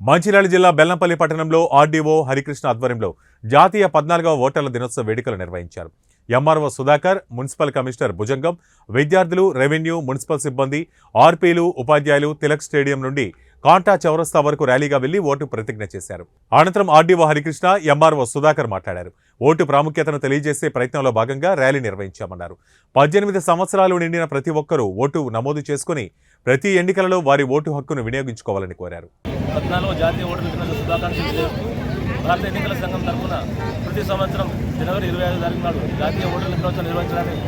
మంచిర్యాల జిల్లా బెల్లంపల్లి పట్టణంలో ఆర్డీఓ హరికృష్ణ ఆధ్వర్యంలో జాతీయ 14వ ఓటర్ల దినోత్సవ వేడుకలు నిర్వహించారు. MRO Sudhakar, municipal commissioner Bhujangam, విద్యార్థులు, రెవెన్యూ, మున్సిపల్ సిబ్బంది, ఆర్పీలు, ఉపాధ్యాయులు తిలక్ స్టేడియం నుండి కాంటా చౌరస్తా వరకు ర్యాలీగా వెళ్లి ఓటు ప్రతిజ్ఞ చేశారు. అనంతరం ఆర్డీఓ హరికృష్ణ, ఎంఆర్ఓ సుధాకర్ మాట్లాడారు. ఓటు ప్రాముఖ్యతను తెలియజేసే ప్రయత్నంలో భాగంగా ర్యాలీ నిర్వహించామన్నారు. 18 సంవత్సరాలు నిండిన ప్రతి ఒక్కరూ ఓటు నమోదు చేసుకుని ప్రతి ఎన్నికలలో వారి ఓటు హక్కును వినియోగించుకోవాలని కోరారు. 14వ జాతీయ ఓటర్ల దినోత్సవ శుభాకాంక్షలు చేస్తూ భారత ఎన్నికల సంఘం తరఫున ప్రతి సంవత్సరం జనవరి 25 తారీఖు నాడు జాతీయ ఓటర్ల దినోత్సవం నిర్వహించడానికి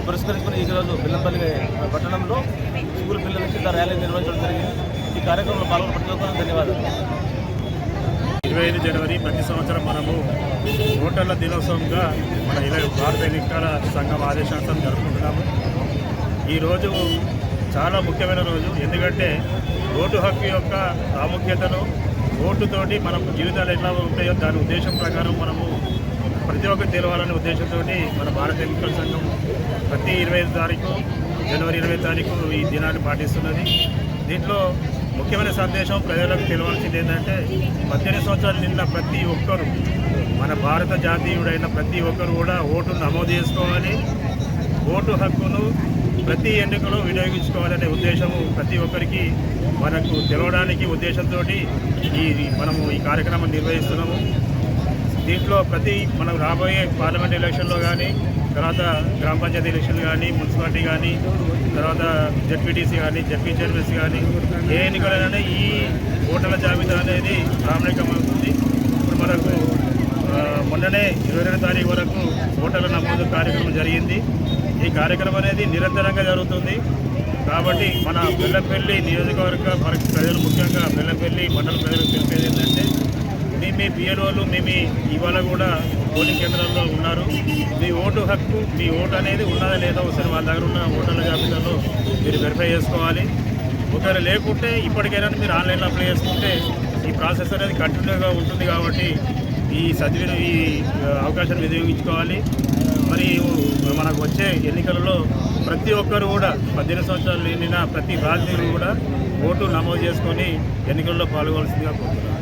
పురస్కరించుకుని ఈరోజు బెల్లంపల్లి పట్టణంలో స్కూల్ పిల్లల కింద ర్యాలీ నిర్వహించడం జరిగింది. ఈ కార్యక్రమంలో పాల్గొన్న ప్రతి ఒక్కరికి ధన్యవాదాలు. 25 జనవరి ప్రతి సంవత్సరం మనము ఓటర్ల దినోత్సవంగా మన భారత ఎన్నికల సంఘం ఆదేశాంతం జరుపుకుంటున్నాము. ఈరోజు చాలా ముఖ్యమైన రోజు. ఎందుకంటే ఓటు హక్కు యొక్క ప్రాముఖ్యతను, ఓటుతోటి మనం జీవితాలు ఎట్లా ఉంటాయో దాని ఉద్దేశం ప్రకారం మనము ప్రతి ఒక్కరు తెలవాలనే ఉద్దేశంతో మన భారత ఎన్నికల సంఘం ప్రతి 25 తారీఖు జనవరి 20 తారీఖు ఈ దినాన్ని పాటిస్తున్నది. దీంట్లో ముఖ్యమైన సందేశం ప్రజలకు తెలవాల్సింది ఏంటంటే 18 సంవత్సరాలు నిన్న ప్రతి ఒక్కరు, మన భారత జాతీయుడైన ప్రతి ఒక్కరు కూడా ఓటును నమోదు చేసుకోవాలి. ఓటు హక్కును ప్రతి ఎన్నికలో వినియోగించుకోవాలనే ఉద్దేశము ప్రతి ఒక్కరికి మనకు తెలవడానికి ఉద్దేశంతో మనము ఈ కార్యక్రమం నిర్వహిస్తున్నాము. దీంట్లో మనం రాబోయే పార్లమెంట్ ఎలక్షన్లో కానీ, తర్వాత గ్రామ పంచాయతీ ఎలక్షన్లు కానీ, మున్సిపాలిటీ కానీ, తర్వాత జెడ్పీటీసీ కానీ, జెడ్పీ చైర్మన్స్ కానీ, ఏ ఎన్నికలైనా ఈ ఓటర్ల జాబితా అనేది ప్రామాణికమవుతుంది. ఇప్పుడు మనకు మొన్ననే 22 తారీఖు వరకు ఓటర్ల నమోదు కార్యక్రమం జరిగింది. ఈ కార్యక్రమం అనేది నిరంతరంగా జరుగుతుంది. కాబట్టి మన బెల్లంపల్లి నియోజకవర్గ ప్రజలు, ముఖ్యంగా బెల్లంపల్లి మండల ప్రజలకు తెలిపేది ఏంటంటే, మీ పిఎల్ఓలు ఇవాళ కూడా పోలింగ్ కేంద్రాల్లో ఉన్నారు. మీ ఓటు హక్కు, మీ ఓటు అనేది ఉన్నదా లేదా ఒకసారి వాళ్ళ దగ్గర ఉన్న ఓటర్ల జాబితాలో మీరు వెరిఫై చేసుకోవాలి. ఒకవేళ లేకుంటే ఇప్పటికైనా మీరు ఆన్లైన్లో అప్లై చేసుకుంటే ఈ ప్రాసెస్ అనేది కంటిన్యూగా ఉంటుంది. కాబట్టి ఈ అవకాశాన్ని వినియోగించుకోవాలి. మరి మనకు వచ్చే ఎన్నికలలో ప్రతి ఒక్కరు కూడా 18 సంవత్సరాలు నిండిన ప్రతి భారతీయులు కూడా ఓటు నమోదు చేసుకొని ఎన్నికల్లో పాల్గొనాల్సిందిగా కోరుతున్నాను.